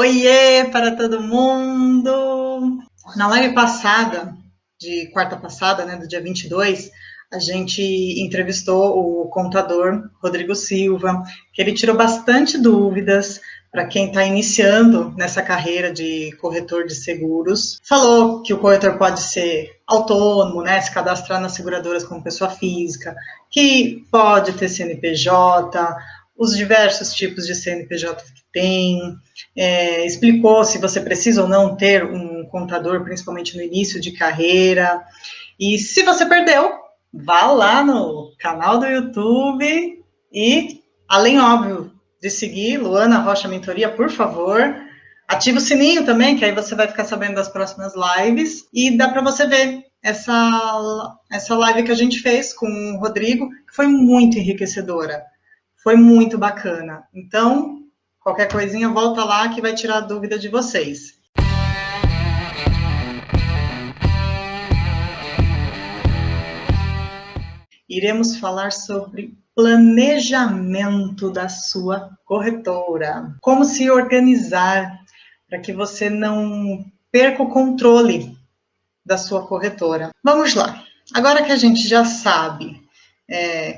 Oiê para todo mundo! Na live passada, de quarta passada, né, do dia 22, a gente entrevistou o contador Rodrigo Silva, que ele tirou bastante dúvidas para quem está iniciando nessa carreira de corretor de seguros. Falou que o corretor pode ser autônomo, né, se cadastrar nas seguradoras como pessoa física, que pode ter CNPJ, os diversos tipos de CNPJ que tem, explicou se você precisa ou não ter um contador, principalmente no início de carreira. E se você perdeu, vá lá no canal do YouTube e, além, óbvio, de seguir Luana Rocha Mentoria, por favor, ativa o sininho também, que aí você vai ficar sabendo das próximas lives, e dá para você ver essa live que a gente fez com o Rodrigo, que foi muito enriquecedora, foi muito bacana. Então, qualquer coisinha, volta lá que vai tirar a dúvida de vocês. Iremos falar sobre planejamento da sua corretora. Como se organizar para que você não perca o controle da sua corretora. Vamos lá. Agora que a gente já sabe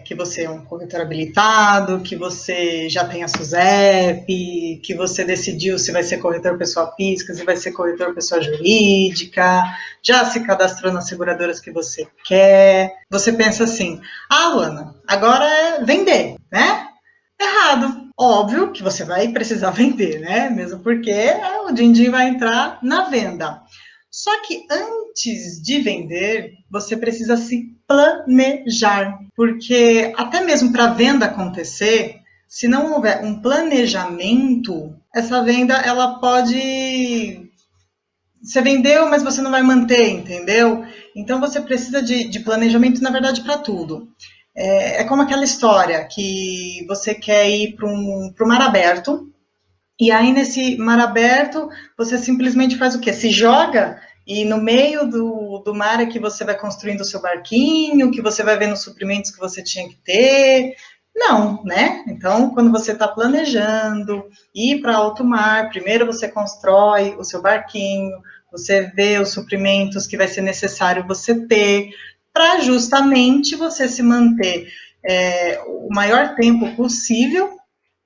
que você é um corretor habilitado, que você já tem a SUSEP, que você decidiu se vai ser corretor pessoa física, se vai ser corretor pessoa jurídica, já se cadastrou nas seguradoras que você quer. Você pensa assim, Luana, agora é vender, né? Errado. Óbvio que você vai precisar vender, né? Mesmo porque o din-din vai entrar na venda. Só que antes de vender, você precisa se planejar, porque até mesmo para a venda acontecer, se não houver um planejamento, essa venda ela pode... Você vendeu, mas você não vai manter, entendeu? Então você precisa de planejamento, na verdade, para tudo. É como aquela história que você quer ir para o mar aberto, e aí, nesse mar aberto, você simplesmente faz o quê? Se joga e no meio do mar é que você vai construindo o seu barquinho, que você vai vendo os suprimentos que você tinha que ter. Não, né? Então, quando você está planejando ir para alto mar, primeiro você constrói o seu barquinho, você vê os suprimentos que vai ser necessário você ter, para justamente você se manter o maior tempo possível,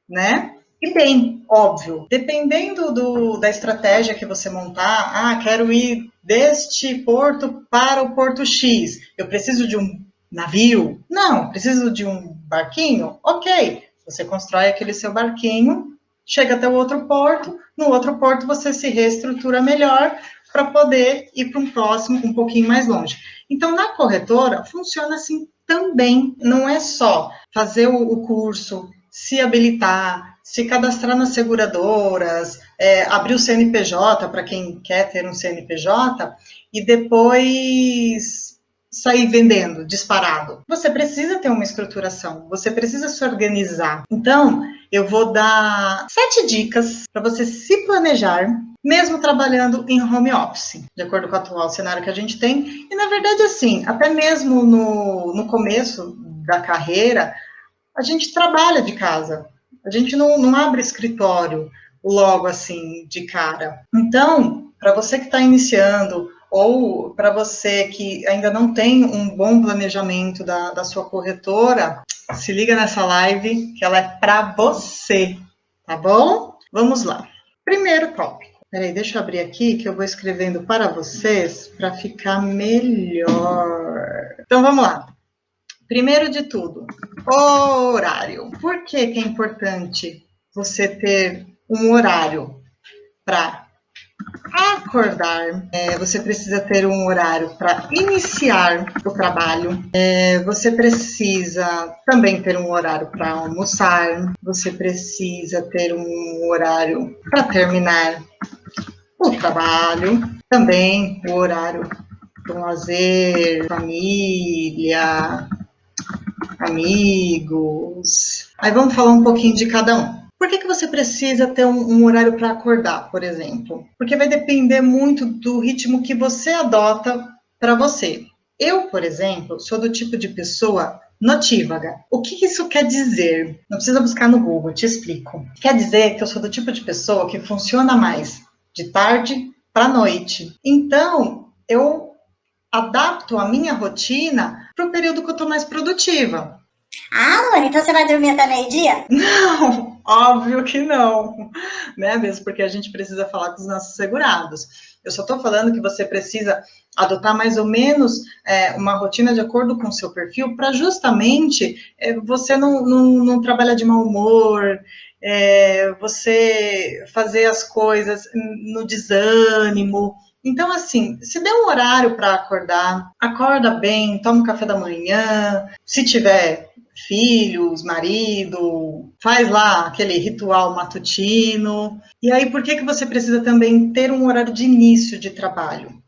né? E bem, óbvio, dependendo da estratégia que você montar, quero ir deste porto para o porto X, eu preciso de um navio? Não, preciso de um barquinho? Ok, você constrói aquele seu barquinho, chega até o outro porto, no outro porto você se reestrutura melhor para poder ir para um próximo um pouquinho mais longe. Então, na corretora, funciona assim também, não é só fazer o curso, se habilitar, se cadastrar nas seguradoras, abrir o CNPJ para quem quer ter um CNPJ e depois sair vendendo disparado. Você precisa ter uma estruturação, você precisa se organizar. Então, eu vou dar 7 dicas para você se planejar, mesmo trabalhando em home office, de acordo com o atual cenário que a gente tem. E, na verdade, assim, até mesmo no começo da carreira, a gente trabalha de casa, a gente não abre escritório logo assim de cara. Então, para você que está iniciando, ou para você que ainda não tem um bom planejamento da sua corretora, se liga nessa live que ela é para você, tá bom? Vamos lá. Primeiro tópico. Peraí, deixa eu abrir aqui que eu vou escrevendo para vocês para ficar melhor. Então, vamos lá. Primeiro de tudo, horário. Por que é importante você ter um horário para acordar? Você precisa ter um horário para iniciar o trabalho. Você precisa também ter um horário para almoçar. Você precisa ter um horário para terminar o trabalho. Também o horário para lazer, família, amigos. Aí vamos falar um pouquinho de cada um. Por que você precisa ter um horário para acordar, por exemplo? Porque vai depender muito do ritmo que você adota para você. Eu, por exemplo, sou do tipo de pessoa notívaga. O que isso quer dizer? Não precisa buscar no Google, eu te explico. Quer dizer que eu sou do tipo de pessoa que funciona mais de tarde para noite. Então, eu adapto a minha rotina para o período que eu estou mais produtiva. Ah, Luana, então você vai dormir até meio-dia? Não, óbvio que não, né? Mesmo porque a gente precisa falar com os nossos segurados. Eu só estou falando que você precisa adotar mais ou menos uma rotina de acordo com o seu perfil para justamente você não trabalhar de mau humor, você fazer as coisas no desânimo. Então, assim, se der um horário para acordar, acorda bem, toma um café da manhã, se tiver filhos, marido, faz lá aquele ritual matutino. E aí, por que você precisa também ter um horário de início de trabalho?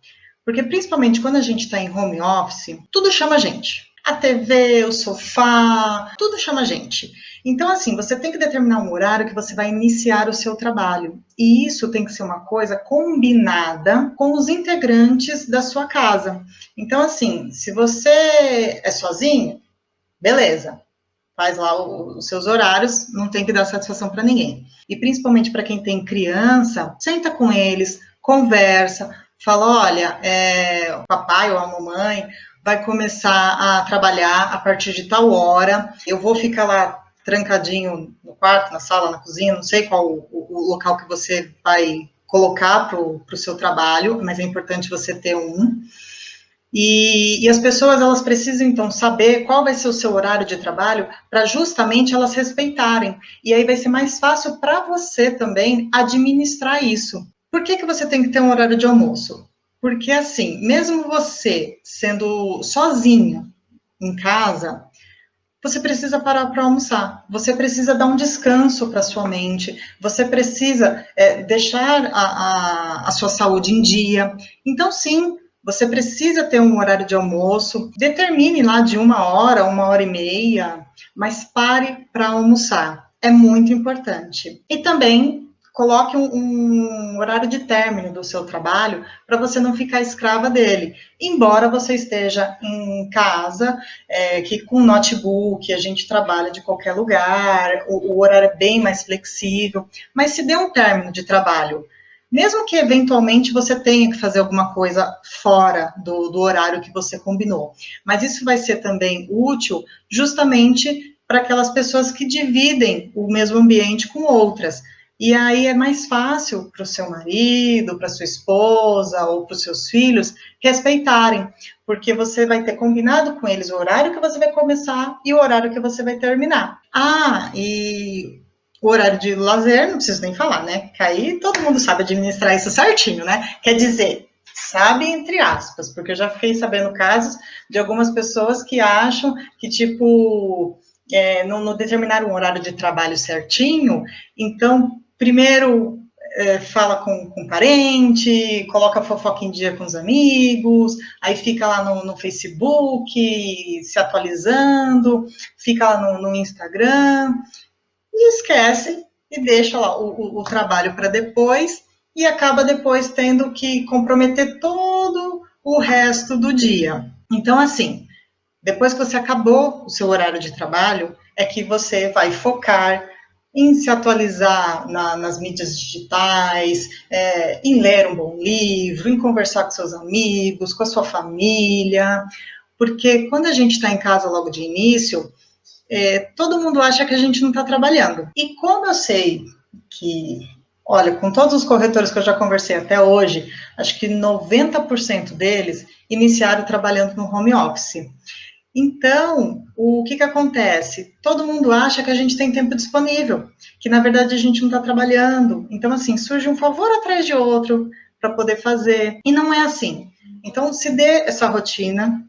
Porque principalmente quando a gente está em home office, tudo chama a gente. A TV, o sofá, tudo chama a gente. Então, assim, você tem que determinar um horário que você vai iniciar o seu trabalho. E isso tem que ser uma coisa combinada com os integrantes da sua casa. Então, assim, se você é sozinho, beleza, faz lá os seus horários, não tem que dar satisfação para ninguém. E principalmente para quem tem criança, senta com eles, conversa, fala, olha, o papai ou a mamãe vai começar a trabalhar a partir de tal hora, eu vou ficar lá trancadinho no quarto, na sala, na cozinha, não sei qual o local que você vai colocar para o seu trabalho, mas é importante você ter um. E as pessoas, elas precisam, então, saber qual vai ser o seu horário de trabalho para justamente elas respeitarem. E aí vai ser mais fácil para você também administrar isso. Por que você tem que ter um horário de almoço? Porque, assim, mesmo você sendo sozinho em casa, você precisa parar para almoçar, você precisa dar um descanso para sua mente, você precisa deixar a sua saúde em dia. Então, sim, você precisa ter um horário de almoço, determine lá de 1 hora, 1 hora e meia, mas pare para almoçar. É muito importante. E também coloque um horário de término do seu trabalho para você não ficar escrava dele. Embora você esteja em casa, que com notebook a gente trabalha de qualquer lugar, o horário é bem mais flexível, mas se der um término de trabalho, mesmo que eventualmente você tenha que fazer alguma coisa fora do horário que você combinou, mas isso vai ser também útil justamente para aquelas pessoas que dividem o mesmo ambiente com outras. E aí é mais fácil para o seu marido, para sua esposa ou para os seus filhos respeitarem, porque você vai ter combinado com eles o horário que você vai começar e o horário que você vai terminar. Ah, e o horário de lazer, não preciso nem falar, né? Que aí todo mundo sabe administrar isso certinho, né? Quer dizer, sabe entre aspas, porque eu já fiquei sabendo casos de algumas pessoas que acham que, tipo, não determinaram um horário de trabalho certinho, então, primeiro fala com parente, coloca a fofoca em dia com os amigos, aí fica lá no Facebook se atualizando, fica lá no Instagram, e esquece e deixa lá o trabalho para depois e acaba depois tendo que comprometer todo o resto do dia. Então, assim, depois que você acabou o seu horário de trabalho, é que você vai focar em se atualizar nas mídias digitais, em ler um bom livro, em conversar com seus amigos, com a sua família, porque quando a gente está em casa logo de início, todo mundo acha que a gente não está trabalhando. E como eu sei que, olha, com todos os corretores que eu já conversei até hoje, acho que 90% deles iniciaram trabalhando no home office. Então, o que acontece? Todo mundo acha que a gente tem tempo disponível, que na verdade a gente não está trabalhando. Então, assim, surge um favor atrás de outro para poder fazer. E não é assim. Então, se dê essa rotina,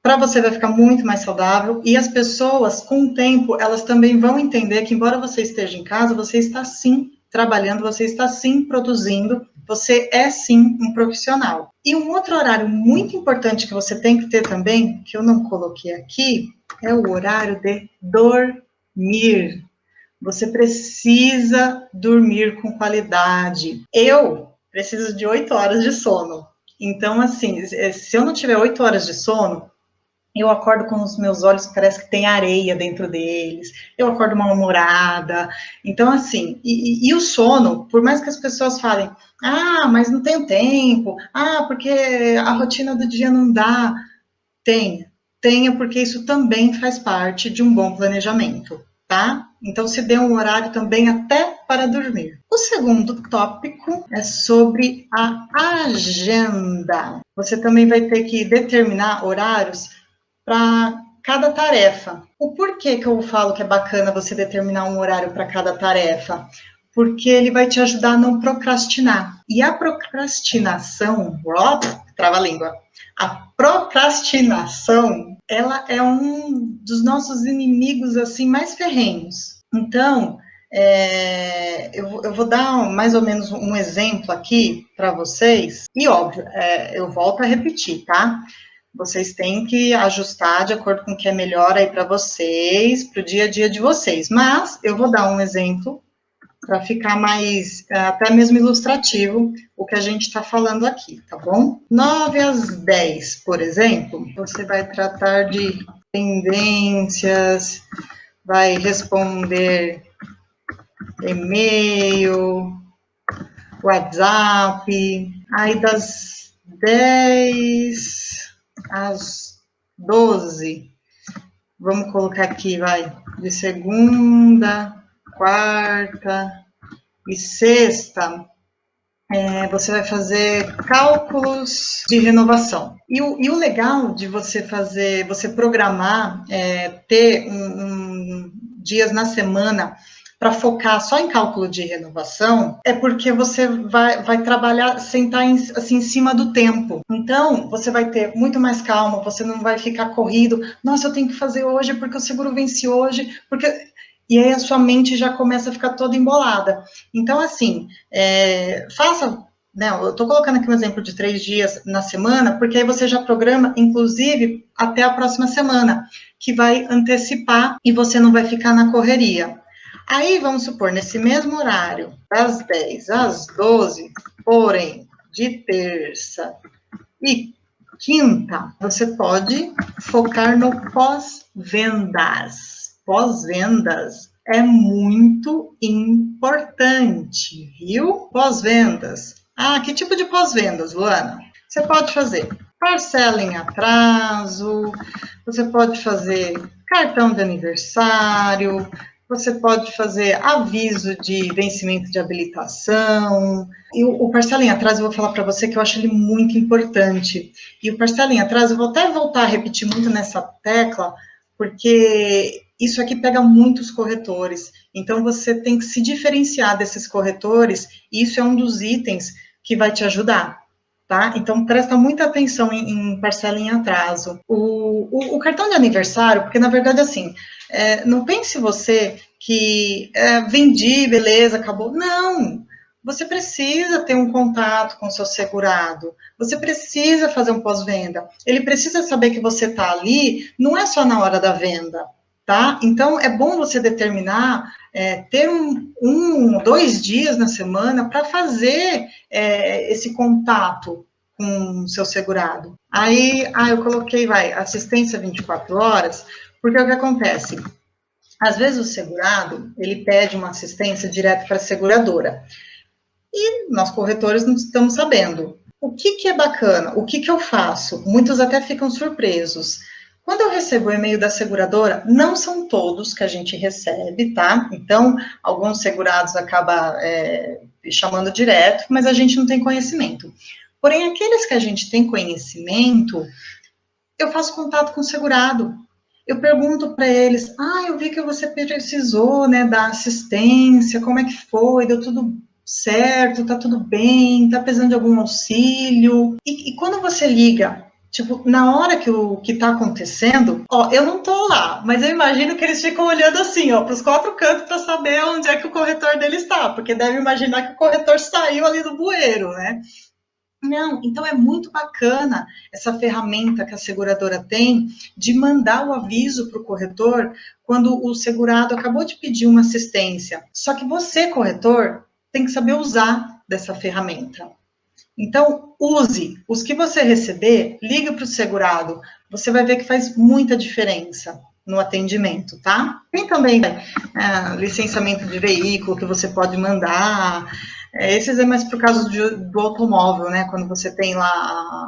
para você vai ficar muito mais saudável e as pessoas, com o tempo, elas também vão entender que, embora você esteja em casa, você está sim trabalhando, você está sim produzindo, você é sim um profissional. E um outro horário muito importante que você tem que ter também, que eu não coloquei aqui, é o horário de dormir. Você precisa dormir com qualidade. Eu preciso de 8 horas de sono. Então, assim, se eu não tiver 8 horas de sono, eu acordo com os meus olhos, parece que tem areia dentro deles, eu acordo mal-humorada. Então, assim, e o sono, por mais que as pessoas falem, ah, mas não tenho tempo, ah, porque a rotina do dia não dá. Tenha, porque isso também faz parte de um bom planejamento, tá? Então, se dê um horário também até para dormir. O segundo tópico é sobre a agenda. Você também vai ter que determinar horários para cada tarefa. O porquê que eu falo que é bacana você determinar um horário para cada tarefa? Porque ele vai te ajudar a não procrastinar. E a procrastinação, ó, trava-língua. A procrastinação, ela é um dos nossos inimigos assim mais ferrenhos. Então, eu vou dar mais ou menos um exemplo aqui para vocês. E óbvio, eu volto a repetir, tá? Vocês têm que ajustar de acordo com o que é melhor aí para vocês, para o dia a dia de vocês. Mas eu vou dar um exemplo para ficar mais, até mesmo ilustrativo, o que a gente está falando aqui, tá bom? 9 às 10, por exemplo, você vai tratar de tendências, vai responder e-mail, WhatsApp, aí das 10 às 12, vamos colocar aqui, vai, de segunda, quarta e sexta, você vai fazer cálculos de renovação. E o legal de você fazer, você programar, ter dias na semana para focar só em cálculo de renovação, é porque você vai trabalhar sem estar assim, em cima do tempo. Então, você vai ter muito mais calma, você não vai ficar corrido, nossa, eu tenho que fazer hoje porque o seguro vence hoje, porque... E aí a sua mente já começa a ficar toda embolada. Então, assim, faça... Né, eu estou colocando aqui um exemplo de 3 dias na semana, porque aí você já programa, inclusive, até a próxima semana, que vai antecipar e você não vai ficar na correria. Aí, vamos supor, nesse mesmo horário, das 10 às 12, porém, de terça e quinta, você pode focar no pós-vendas. Pós-vendas é muito importante, viu? Pós-vendas. Ah, que tipo de pós-vendas, Luana? Você pode fazer parcela em atraso, você pode fazer cartão de aniversário, você pode fazer aviso de vencimento de habilitação. E o parcela em atraso, eu vou falar para você que eu acho ele muito importante. E o parcela em atraso, eu vou até voltar a repetir muito nessa tecla, porque isso aqui pega muitos corretores. Então, você tem que se diferenciar desses corretores, e isso é um dos itens que vai te ajudar. Tá? Então, presta muita atenção em parcela em atraso. O cartão de aniversário, porque, na verdade, assim, não pense você que vendi, beleza, acabou. Não! Você precisa ter um contato com o seu segurado, você precisa fazer um pós-venda, ele precisa saber que você está ali, não é só na hora da venda, tá? Então, é bom você determinar, ter 2 dias na semana para fazer esse contato com o seu segurado. Aí, eu coloquei, assistência 24 horas, porque o que acontece? Às vezes o segurado, ele pede uma assistência direto para a seguradora. E nós corretores não estamos sabendo. O que é bacana? O que eu faço? Muitos até ficam surpresos. Quando eu recebo o e-mail da seguradora, não são todos que a gente recebe, tá? Então, alguns segurados acabam chamando direto, mas a gente não tem conhecimento. Porém, aqueles que a gente tem conhecimento, eu faço contato com o segurado. Eu pergunto para eles, eu vi que você precisou, né, da assistência, como é que foi, deu tudo certo, tá tudo bem, tá precisando de algum auxílio. E quando você liga, tipo, na hora que tá acontecendo, eu não tô lá, mas eu imagino que eles ficam olhando assim, para os 4 cantos para saber onde é que o corretor dele está, porque deve imaginar que o corretor saiu ali do bueiro, né? Não, então é muito bacana essa ferramenta que a seguradora tem de mandar o aviso para o corretor quando o segurado acabou de pedir uma assistência. Só que você, corretor, tem que saber usar dessa ferramenta. Então, use. Os que você receber, ligue para o segurado. Você vai ver que faz muita diferença no atendimento, tá? Tem também licenciamento de veículo que você pode mandar. Esses é mais por causa do automóvel, né? Quando você tem lá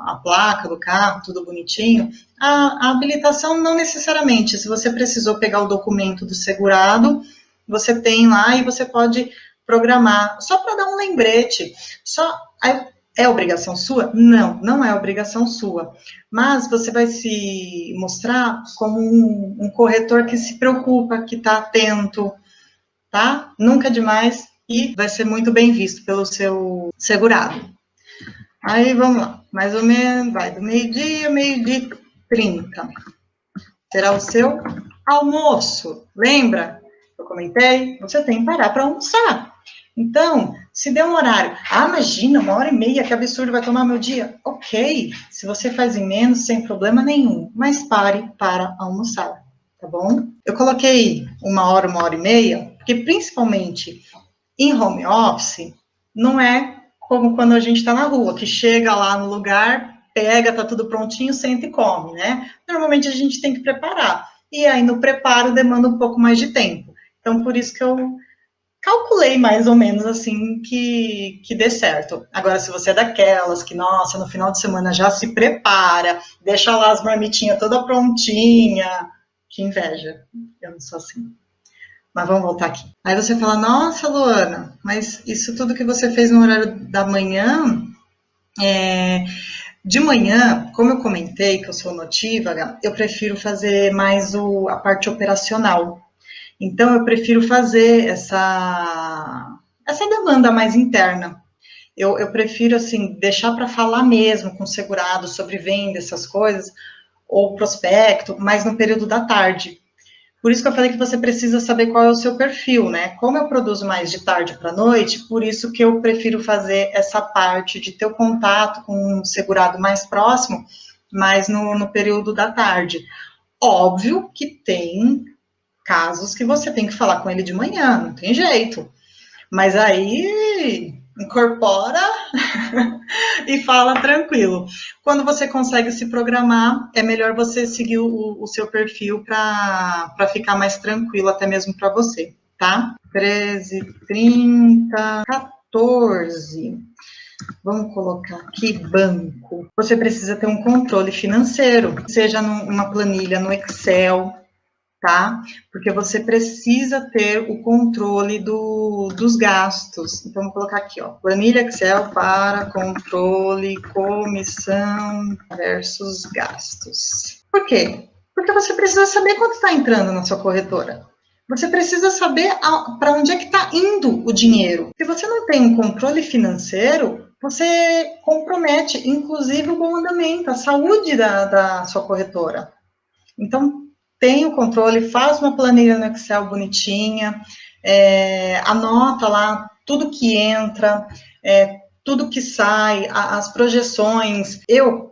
a placa do carro, tudo bonitinho. A habilitação não necessariamente. Se você precisou pegar o documento do segurado, você tem lá e você pode programar. Só para dar um lembrete. É obrigação sua? Não, não é obrigação sua. Mas você vai se mostrar como um corretor que se preocupa, que está atento, tá? Nunca é demais e vai ser muito bem visto pelo seu segurado. Aí, vamos lá. Mais ou menos, vai do meio-dia, 12h30. Será o seu almoço. Lembra? Eu comentei, você tem que parar para almoçar. Então, se der um horário, imagina, 1h30, que absurdo, vai tomar meu dia. Ok, se você faz em menos, sem problema nenhum, mas pare para almoçar, tá bom? Eu coloquei 1h, 1h30, porque principalmente em home office, não é como quando a gente está na rua, que chega lá no lugar, pega, tá tudo prontinho, senta e come, né? Normalmente a gente tem que preparar, e aí no preparo demanda um pouco mais de tempo. Então, por isso que eu calculei mais ou menos assim que dê certo. Agora, se você é daquelas que, nossa, no final de semana já se prepara, deixa lá as marmitinhas toda prontinha, que inveja. Eu não sou assim. Mas vamos voltar aqui. Aí você fala, nossa, Luana, mas isso tudo que você fez no horário da manhã, de manhã, como eu comentei que eu sou notívaga, eu prefiro fazer mais a parte operacional. Então, eu prefiro fazer essa demanda mais interna. Eu prefiro, assim, deixar para falar mesmo com o segurado sobre venda, essas coisas, ou prospecto, mas no período da tarde. Por isso que eu falei que você precisa saber qual é o seu perfil, né? Como eu produzo mais de tarde para noite, por isso que eu prefiro fazer essa parte de ter o contato com um segurado mais próximo, mas no período da tarde. Óbvio que tem casos que você tem que falar com ele de manhã, não tem jeito. Mas aí incorpora e fala tranquilo. Quando você consegue se programar, é melhor você seguir o seu perfil para ficar mais tranquilo, até mesmo para você, tá? 13h30, 14. Vamos colocar aqui banco. Você precisa ter um controle financeiro, seja numa planilha no Excel, tá? Porque você precisa ter o controle dos gastos. Então, vou colocar aqui, ó, planilha Excel para controle, comissão versus gastos. Por quê? Porque você precisa saber quanto está entrando na sua corretora. Você precisa saber para onde é que está indo o dinheiro. Se você não tem um controle financeiro, você compromete, inclusive, o bom andamento, a saúde da sua corretora. Então, tem o controle, faz uma planilha no Excel bonitinha, anota lá tudo que entra, tudo que sai, as projeções. Eu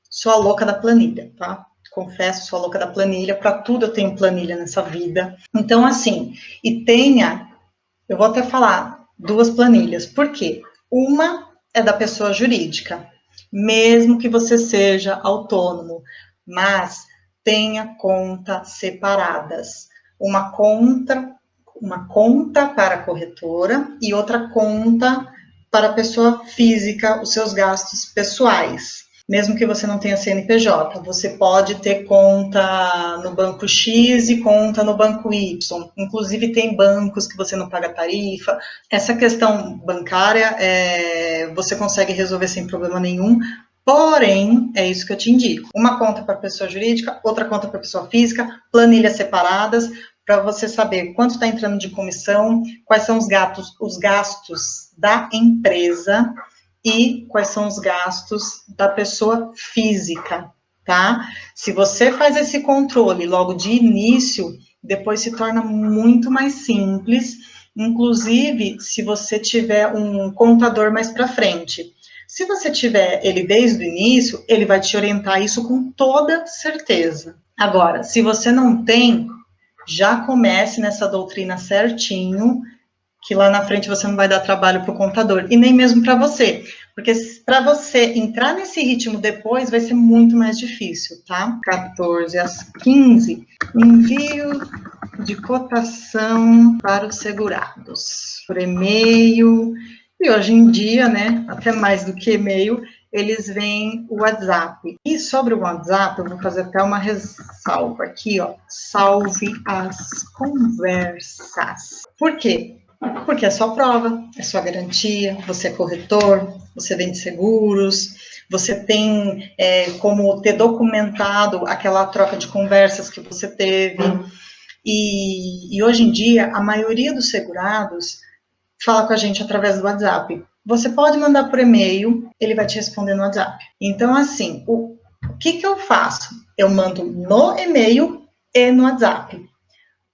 sou a louca da planilha, tá? Confesso, sou a louca da planilha, para tudo eu tenho planilha nessa vida. Então, assim, eu vou até falar 2 planilhas, por quê? Uma é da pessoa jurídica, mesmo que você seja autônomo, mas tenha contas separadas. Uma conta para a corretora e outra conta para a pessoa física, os seus gastos pessoais. Mesmo que você não tenha CNPJ, você pode ter conta no banco X e conta no banco Y. Inclusive, tem bancos que você não paga tarifa. Essa questão bancária, você consegue resolver sem problema nenhum. Porém, é isso que eu te indico. Uma conta para pessoa jurídica, outra conta para pessoa física, planilhas separadas, para você saber quanto está entrando de comissão, quais são os gastos da empresa e quais são os gastos da pessoa física, tá? Se você faz esse controle logo de início, depois se torna muito mais simples, inclusive se você tiver um contador mais para frente. Se você tiver ele desde o início, ele vai te orientar isso com toda certeza. Agora, se você não tem, já comece nessa doutrina certinho, que lá na frente você não vai dar trabalho para o contador, e nem mesmo para você, Porque para você entrar nesse ritmo depois vai ser muito mais difícil, tá? 14 às 15, envio de cotação para os segurados, por e-mail, e hoje em dia, né, até mais do que e-mail, eles veem o WhatsApp. E sobre o WhatsApp, eu vou fazer até uma ressalva aqui, ó, salve as conversas. Por quê? Porque é sua prova, é sua garantia, você é corretor, você vende seguros, você tem como ter documentado aquela troca de conversas que você teve. E hoje em dia, a maioria dos segurados fala com a gente através do WhatsApp. Você pode mandar por e-mail, ele vai te responder no WhatsApp. Então, assim, o que eu faço? Eu mando no e-mail e no WhatsApp.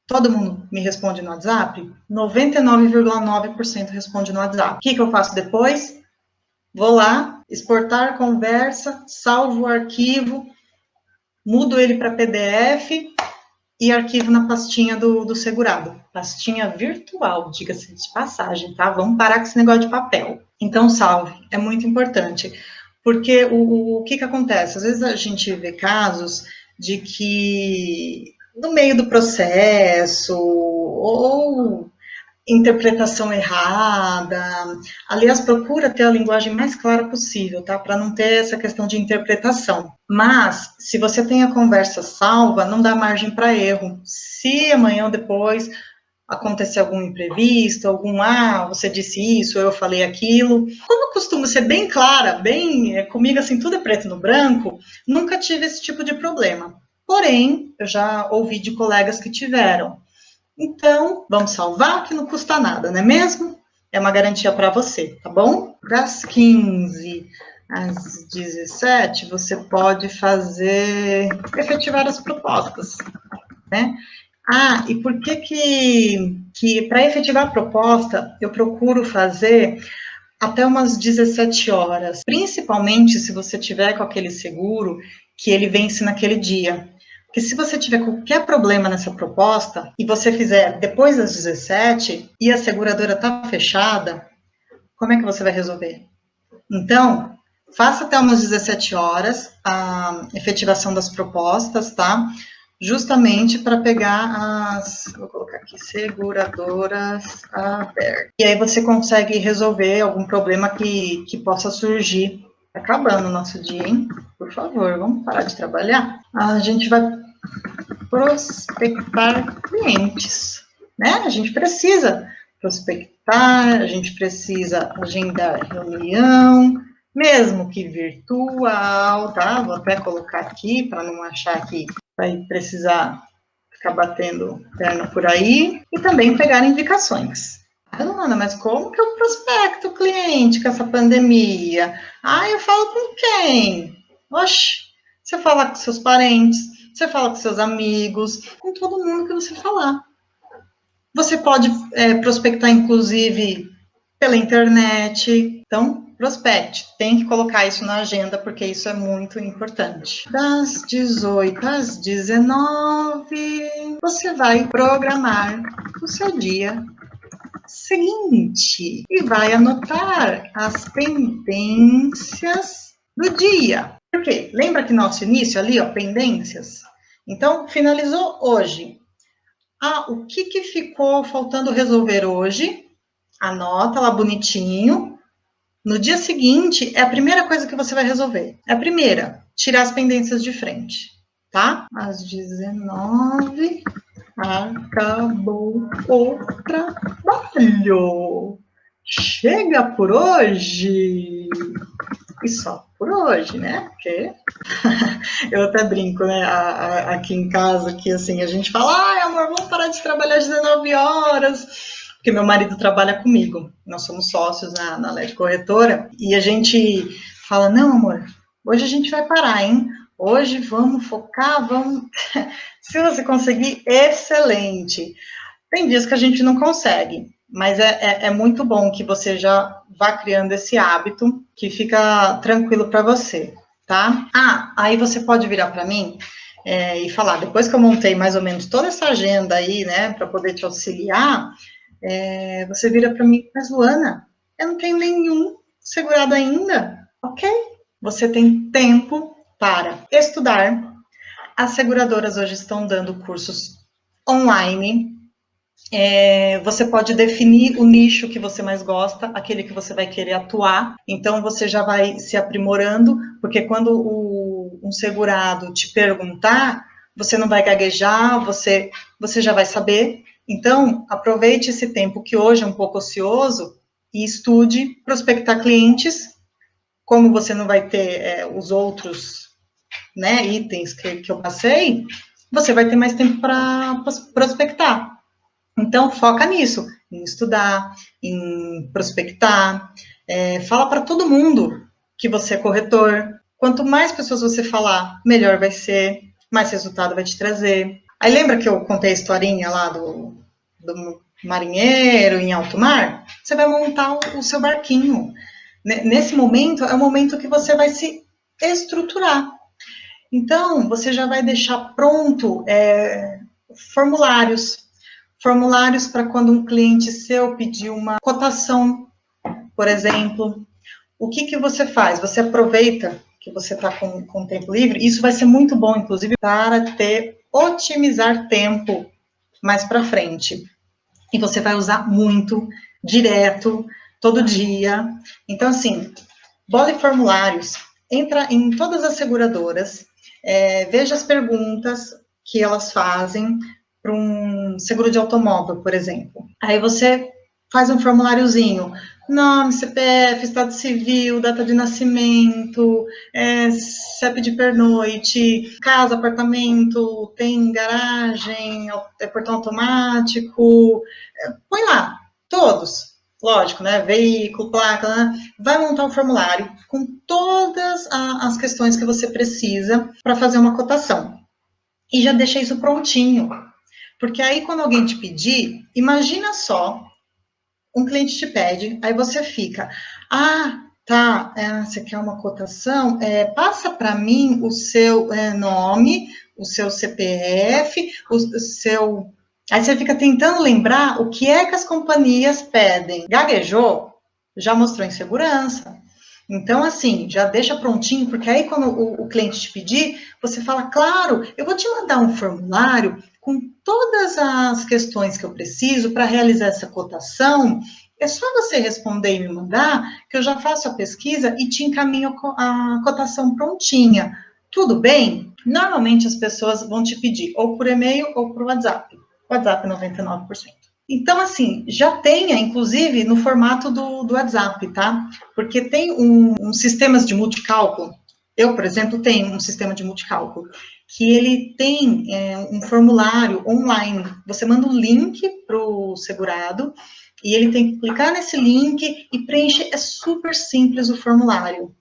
Todo mundo me responde no WhatsApp? 99,9% responde no WhatsApp. O que eu faço depois? Vou lá, exportar conversa, salvo o arquivo, mudo ele para PDF e arquivo na pastinha do segurado. Pastinha virtual, diga-se de passagem, tá? Vamos parar com esse negócio de papel. Então, salve, é muito importante. Porque o que acontece? Às vezes a gente vê casos de que no meio do processo, ou interpretação errada. Aliás, procura ter a linguagem mais clara possível, tá? Para não ter essa questão de interpretação. Mas, se você tem a conversa salva, não dá margem para erro. Se amanhã ou depois acontecer algum imprevisto, você disse isso, eu falei aquilo. Como eu costumo ser bem clara, comigo assim, tudo é preto no branco, nunca tive esse tipo de problema. Porém, eu já ouvi de colegas que tiveram. Então, vamos salvar, que não custa nada, não é mesmo? É uma garantia para você, tá bom? Das 15 às 17, você pode efetivar as propostas, né? E por que para efetivar a proposta, eu procuro fazer até umas 17 horas, principalmente se você tiver com aquele seguro que ele vence naquele dia. Porque se você tiver qualquer problema nessa proposta e você fizer depois das 17 e a seguradora está fechada, como é que você vai resolver? Então, faça até umas 17 horas a efetivação das propostas, tá? Justamente para pegar vou colocar aqui, seguradoras abertas. E aí você consegue resolver algum problema que possa surgir. Tá acabando o nosso dia, hein? Por favor, vamos parar de trabalhar? A gente vai prospectar clientes, né? A gente precisa prospectar, a gente precisa agendar reunião, mesmo que virtual, tá? Vou até colocar aqui para não achar que vai precisar ficar batendo perna por aí, e também pegar indicações. Luana, mas como que eu prospecto o cliente com essa pandemia? Eu falo com quem? Oxe, você fala com seus parentes, você fala com seus amigos, com todo mundo que você falar. Você pode prospectar, inclusive, pela internet. Então, prospecte. Tem que colocar isso na agenda, porque isso é muito importante. Das 18 às 19, você vai programar o seu dia seguinte e vai anotar as pendências do dia. Por quê? Lembra que nosso início ali, ó, pendências? Então, finalizou hoje. O que ficou faltando resolver hoje? Anota lá bonitinho. No dia seguinte, é a primeira coisa que você vai resolver. É a primeira, tirar as pendências de frente, tá? Às 19, acabou o trabalho. Chega por hoje. E só por hoje, né? Porque eu até brinco, né? Aqui em casa, que assim, a gente fala, amor, vamos parar de trabalhar às 19 horas. Porque meu marido trabalha comigo. Nós somos sócios na LED Corretora. E a gente fala, não, amor, hoje a gente vai parar, hein? Hoje vamos focar, vamos... Se você conseguir, excelente. Tem dias que a gente não consegue, mas é muito bom que você já vá criando esse hábito, que fica tranquilo para você, tá? Aí você pode virar para mim e falar, depois que eu montei mais ou menos toda essa agenda aí, né, para poder te auxiliar, você vira para mim, mas Luana, eu não tenho nenhum segurado ainda? Ok. Você tem tempo para estudar. As seguradoras hoje estão dando cursos online. Você pode definir o nicho que você mais gosta, aquele que você vai querer atuar. Então, você já vai se aprimorando, porque quando um segurado te perguntar, você não vai gaguejar, você já vai saber. Então, aproveite esse tempo que hoje é um pouco ocioso e estude, prospectar clientes. Como você não vai ter os outros, né, itens que eu passei, você vai ter mais tempo para prospectar. Então, foca nisso, em estudar, em prospectar. Fala para todo mundo que você é corretor. Quanto mais pessoas você falar, melhor vai ser, mais resultado vai te trazer. Aí lembra que eu contei a historinha lá do marinheiro em alto mar? Você vai montar o seu barquinho. Nesse momento, é o momento que você vai se estruturar. Então, você já vai deixar pronto formulários para quando um cliente seu pedir uma cotação, por exemplo. O que você faz? Você aproveita que você está com tempo livre, isso vai ser muito bom, inclusive, para otimizar tempo mais para frente. E você vai usar muito, direto, todo dia. Então, assim, bole formulários, entra em todas as seguradoras, veja as perguntas que elas fazem para um seguro de automóvel, por exemplo. Aí você faz um formuláriozinho, nome, CPF, estado civil, data de nascimento, CEP de pernoite, casa, apartamento, tem garagem, portão automático, põe lá, todos. Lógico, né? Veículo, placa, né? Vai montar um formulário com todas as questões que você precisa para fazer uma cotação. E já deixa isso prontinho. Porque aí, quando alguém te pedir, imagina só, um cliente te pede, aí você fica, tá, você quer uma cotação? Passa para mim o seu nome, o seu CPF, o seu... Aí você fica tentando lembrar o que é que as companhias pedem. Gaguejou? Já mostrou insegurança. Então, assim, já deixa prontinho, porque aí quando o cliente te pedir, você fala, claro, eu vou te mandar um formulário com todas as questões que eu preciso para realizar essa cotação. É só você responder e me mandar, que eu já faço a pesquisa e te encaminho a cotação prontinha. Tudo bem? Normalmente as pessoas vão te pedir ou por e-mail ou por WhatsApp. WhatsApp 99%. Então, assim, já tenha, inclusive, no formato do WhatsApp, tá? Porque tem sistemas de multicálculo. Eu, por exemplo, tenho um sistema de multicálculo, que ele tem um formulário online. Você manda um link para o segurado, e ele tem que clicar nesse link e preencher. É super simples o formulário.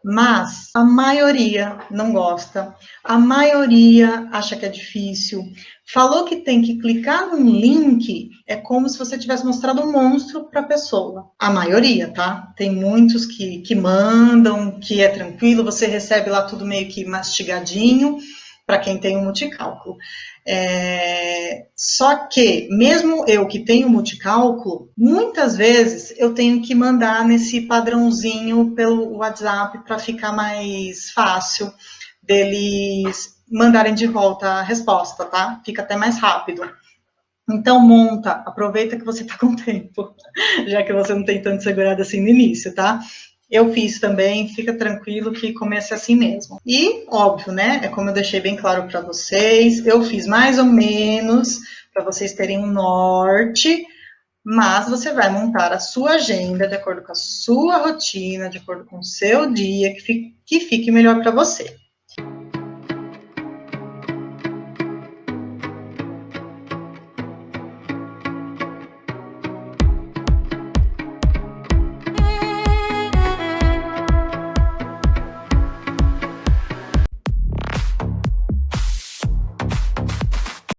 Mas a maioria não gosta, a maioria acha que é difícil. Falou que tem que clicar num link, é como se você tivesse mostrado um monstro para a pessoa. A maioria, tá? Tem muitos que mandam, que é tranquilo, você recebe lá tudo meio que mastigadinho, para quem tem um multicálculo. Só que, mesmo eu que tenho multicálculo, muitas vezes eu tenho que mandar nesse padrãozinho pelo WhatsApp para ficar mais fácil deles mandarem de volta a resposta, tá? Fica até mais rápido. Então, aproveita que você está com tempo, já que você não tem tanto segurado assim no início, tá? Eu fiz também, fica tranquilo que comece assim mesmo. E, óbvio, né? É como eu deixei bem claro para vocês, eu fiz mais ou menos para vocês terem um norte, mas você vai montar a sua agenda de acordo com a sua rotina, de acordo com o seu dia, que fique melhor para você.